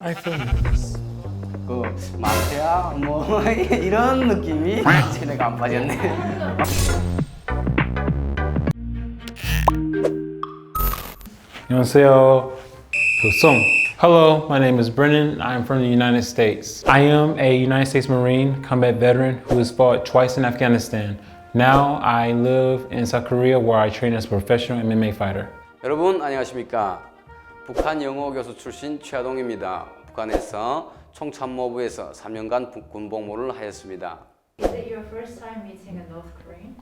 I feel nervous. 그 마피아 뭐 이런 느낌이 체내가 안 빠졌네. 안녕하세요. Song. Hello, my name is Brennan. I'm from the United States. I am a United States Marine combat veteran who has fought twice in Afghanistan. Now I live in South Korea where I train as a professional MMA fighter. 여러분 안녕하십니까? 북한 영어 교수 출신 최하동입니다. 북한에서 총참모부에서 3년간 군복무를 하였습니다. Is it your first time meeting a North Korean?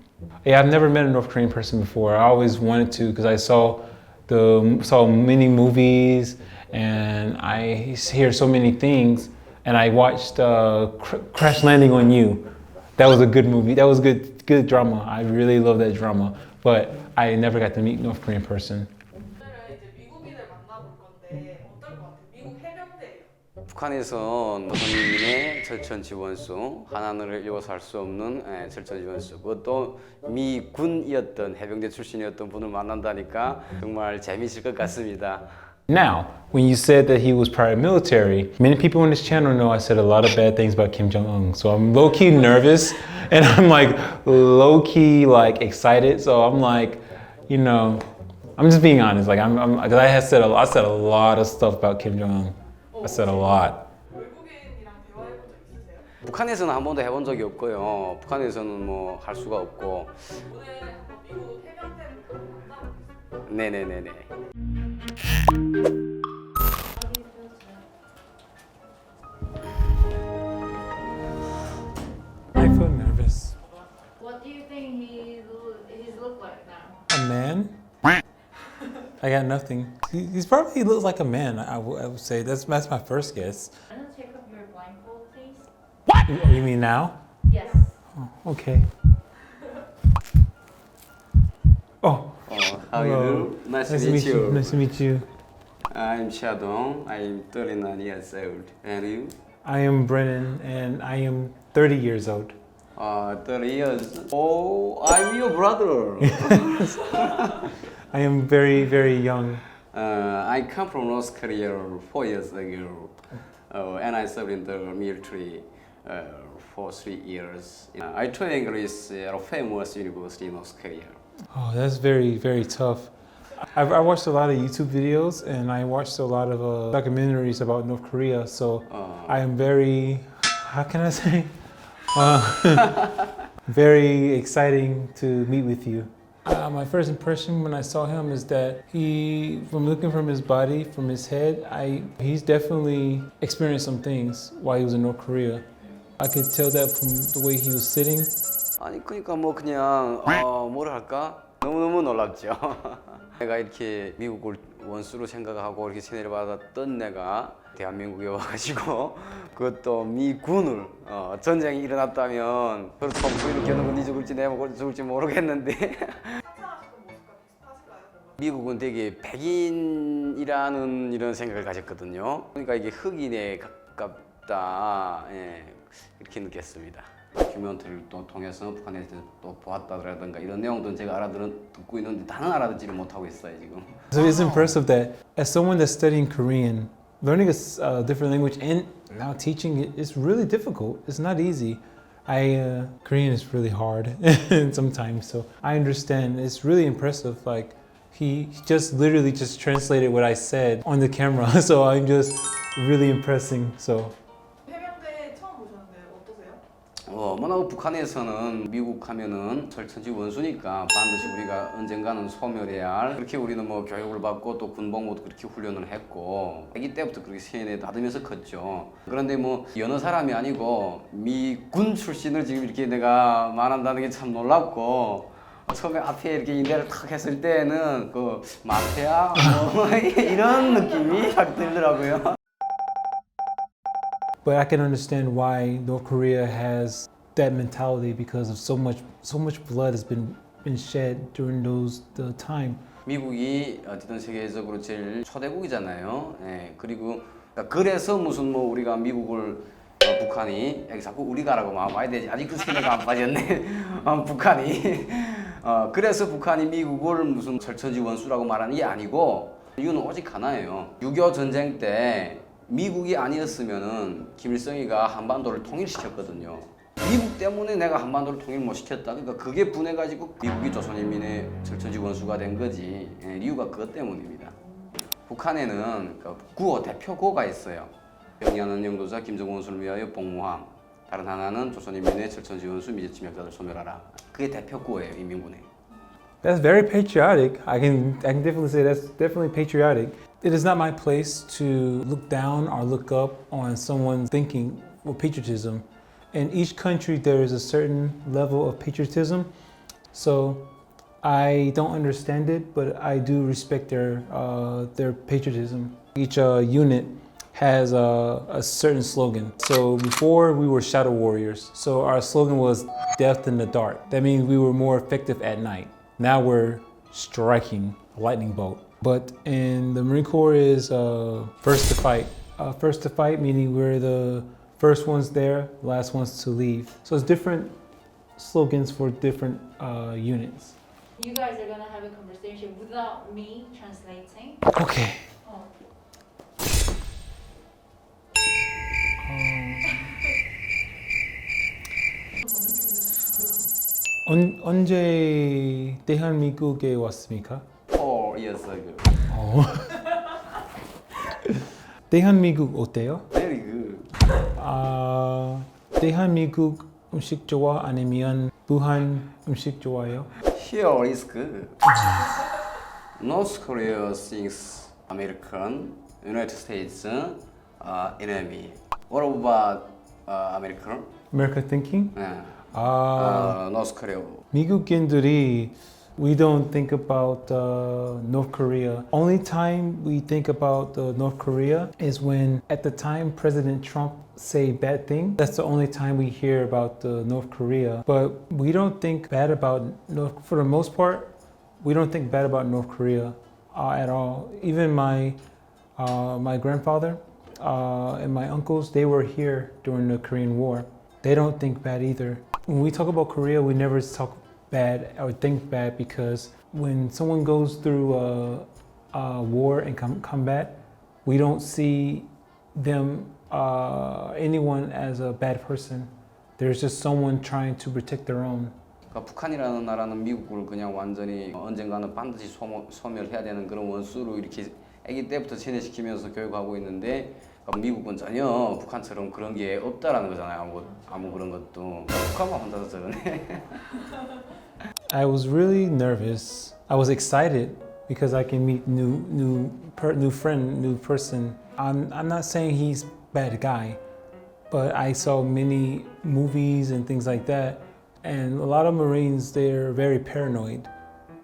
Yeah, I've never met a North Korean person before. I always wanted to because I saw many movies and I hear so many things. And I watched Crash Landing on You. That was a good movie. That was good drama. I really love that drama. But I never got to meet a North Korean person. 오늘은 이제 미국인을 만나볼 건데 어떨 것 같아? 미국 해병대예요. 북한에서 노선민의 절천 지원수, 하나를 이어서 할 수 없는 절천 지원수, 그것도 미군이었던 해병대 출신이었던 분을 만난다니까 정말 재미있을 것 같습니다. Now, when you said that he was prior military, many people on this channel know I said a lot of bad things about Kim Jong-un. So I'm low-key nervous and I'm like low-key like excited. So I'm like, you know, I'm just being honest. Like cause I said a lot of stuff about Kim Jong-un. I said a lot. 외국인이랑 대화해본 적 있으세요? 북한에서는 한 번도 해본 적이 없고요. 북한에서는 뭐 할 수가 없고. 오늘 한번 미국 해병대를 만나보겠습니다. 네네네네. I feel nervous. What do you think he's look like now? A man? I got nothing. He looks like a man. I would say that's my first guess. I'm gonna take off your blindfold, please. You mean now? Yes. Oh, okay. Oh. How you do? Nice to meet you. Nice to meet you. I'm Xiaodong. I'm 39 years old. And you? I am Brennan and I am 30 years old. 30 years. Oh, I'm your brother. I am very, very young. I come from North Korea 4 years ago. And I served in the military for 3 years. I trained English at a famous university in North Korea. Oh, that's very, very tough. I watched a lot of YouTube videos and I watched a lot of documentaries about North Korea. So I am very, how can I say? Very exciting to meet with you. My first impression when I saw him is that from looking from his body, from his head, he's definitely experienced some things while he was in North Korea. I could tell that from the way he was sitting. 아니 그러니까 뭐 그냥 뭐라 할까? 너무너무 놀랍죠. 내가 이렇게 미국을 원수로 생각하고 이렇게 세뇌를 받았던 내가 대한민국에 와가지고 그것도 미군을 전쟁이 일어났다면 서로 총소리를 겨누고 니 죽을지 내가 죽을지 모르겠는데 상상하셨던 모습과 비슷하실까요? 뭔가 미국은 되게 백인이라는 이런 생각을 가졌거든요. 그러니까 이게 흑인에 가깝다 이렇게 느꼈습니다. 다큐멘터리를 또 통해서 북한에 대해서 또 보았다라든가 이런 내용들은 제가 듣고 있는데 다는 알아듣지를 못하고 있어요 지금. So it's impressive that as someone that's studying Korean, learning a different language and now teaching it is really difficult. It's not easy. Korean is really hard sometimes, so I understand. It's really impressive. Like he just literally just translated what I said on the camera, so I'm just really impressing. So. 해병대 처음 보셨는데 어떠세요? 워낙 북한에서는 미국 하면은 절천지 원수니까 반드시 우리가 언젠가는 소멸해야 할 그렇게 우리는 뭐 교육을 받고 또 군복무도 그렇게 훈련을 했고 아기 때부터 그렇게 세뇌 받으면서 컸죠. 그런데 뭐 여느 사람이 아니고 미군 출신을 지금 이렇게 내가 말한다는 게 참 놀랍고 처음에 앞에 이렇게 인대를 탁 했을 때는 그 마피아 뭐 이런 느낌이 확 들더라고요. But I can understand why North Korea has that mentality because of so much blood has been shed during the time. 미국이 어쨌든 세계적으로 제일 초대국이잖아요. 그리고 그래서 무슨 뭐 우리가 미국을 북한이 자꾸 우리가라고 와야 되지. 아직도 세뇌가 안 빠졌네. 북한이 그래서 북한이 미국을 무슨 절천지 원수라고 말하는 게 아니고 이유는 오직 하나예요. 6.25 전쟁 때 미국이 아니었으면은 김일성이가 한반도를 통일시켰거든요. 미국 때문에 내가 한반도를 통일 못 시켰다. 그러니까 그게 분해가지고 미국이 조선인민의 절천지 원수가 된 거지. 예, 이유가 그것 때문입니다. 북한에는 그 구호, 대표구호가 있어요. 영리하는 영도자 김정은 원수를 위하여 복무함. 다른 하나는 조선인민의 절천지 원수 미제침 역사를 소멸하라. 그게 대표구호예요, 인민군의. That's very patriotic. I can definitely say that's definitely patriotic. It is not my place to look down or look up on someone's thinking or patriotism. In each country, there is a certain level of patriotism. So I don't understand it, but I do respect their patriotism. Each unit has a certain slogan. So before we were shadow warriors. So our slogan was death in the dark. That means we were more effective at night. Now we're striking a lightning bolt. But in the Marine Corps is first to fight. First to fight meaning we're the first ones there, last ones to leave. So it's different slogans for different units. You guys are gonna have a conversation without me translating. Okay. Oh. 언제 대한민국에 왔습니까? 4 years ago. 대한민국 어때요? Very good. 대한민국 음식 좋아 아니면 부한 음식 좋아요? Here is good. North Korea thinks American, United States enemy. What about American? America thinking? Yeah. North Korea. 미국인들이 we don't think about North Korea. Only time we think about North Korea is when at the time President Trump say bad thing. That's the only time we hear about North Korea. But we don't think bad about for the most part, we don't think bad about North Korea at all. Even my grandfather and my uncles, they were here during the Korean War. They don't think bad either. When we talk about Korea, we never talk bad or think bad because when someone goes through a war and combat, we don't see them anyone as a bad person. There's just someone trying to protect their own. 그러니까 북한이라는 나라는 미국을 그냥 완전히 언젠가는 반드시 소멸해야 되는 그런 원수로 이렇게 아기 때부터 세뇌시키면서 교육하고 있는데 그러니까 미국은 전혀 북한처럼 그런 게 없다라는 거잖아요. 아무 그런 것도 북한만 혼자서 저러네. I was really nervous. I was excited because I can meet new friend, new person. I'm not saying he's a bad guy, but I saw many movies and things like that, and a lot of Marines, they're very paranoid.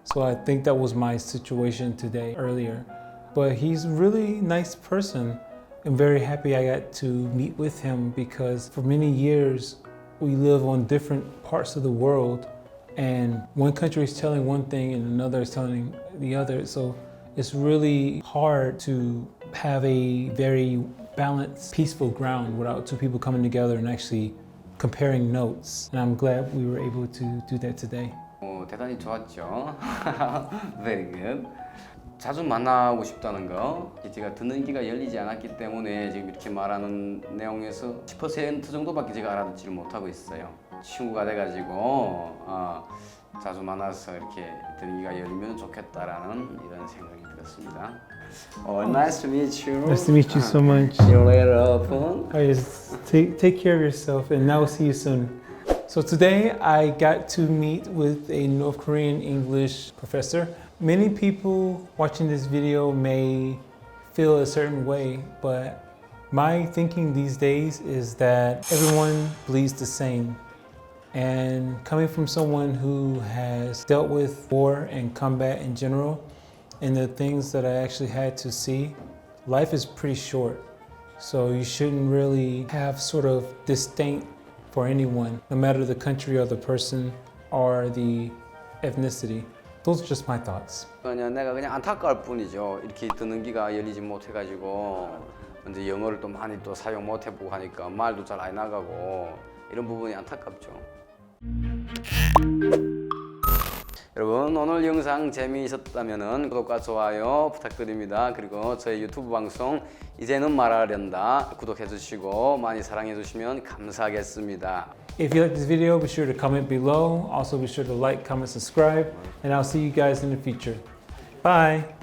So I think that was my situation today earlier. But he's a really nice person. I'm very happy I got to meet with him because for many years we live on different parts of the world and one country is telling one thing and another is telling the other. So it's really hard to have a very balanced, peaceful ground without two people coming together and actually comparing notes. And I'm glad we were able to do that today. 대단히 좋았죠. Very good. 자주 만나고 싶다는 거 제가 듣는 귀가 열리지 않았기 때문에 지금 이렇게 말하는 내용에서 10% 정도밖에 제가 알아듣지를 못하고 있어요. 친구가 돼가지고 자주 만나서 이렇게 듣는 귀가 열리면 좋겠다라는 이런 생각이 들었습니다. Nice to meet you. Nice to meet you so much. See you later, open. Take care of yourself and now see you soon. So today I got to meet with a North Korean English professor. Many people watching this video may feel a certain way, but my thinking these days is that everyone bleeds the same. And coming from someone who has dealt with war and combat in general, and the things that I actually had to see, life is pretty short. So you shouldn't really have sort of disdain for anyone, no matter the country or the person or the ethnicity. Those are just my thoughts. 내가 그냥 안타까울 뿐이죠. 이렇게 듣는 귀가 열리지 못해가지고 이제 영어를 또 많이 또 사용 못해보고 하니까 말도 잘 안 나가고 이런 부분이 안타깝죠. 여러분 오늘 영상 재미있었다면 구독과 좋아요 부탁드립니다. 그리고 저희 유튜브 방송 이제는 말하련다 구독해 주시고 많이 사랑해 주시면 감사하겠습니다. If you like this video, be sure to comment below. Also, be sure to like, comment, subscribe, and I'll see you guys in the future. Bye.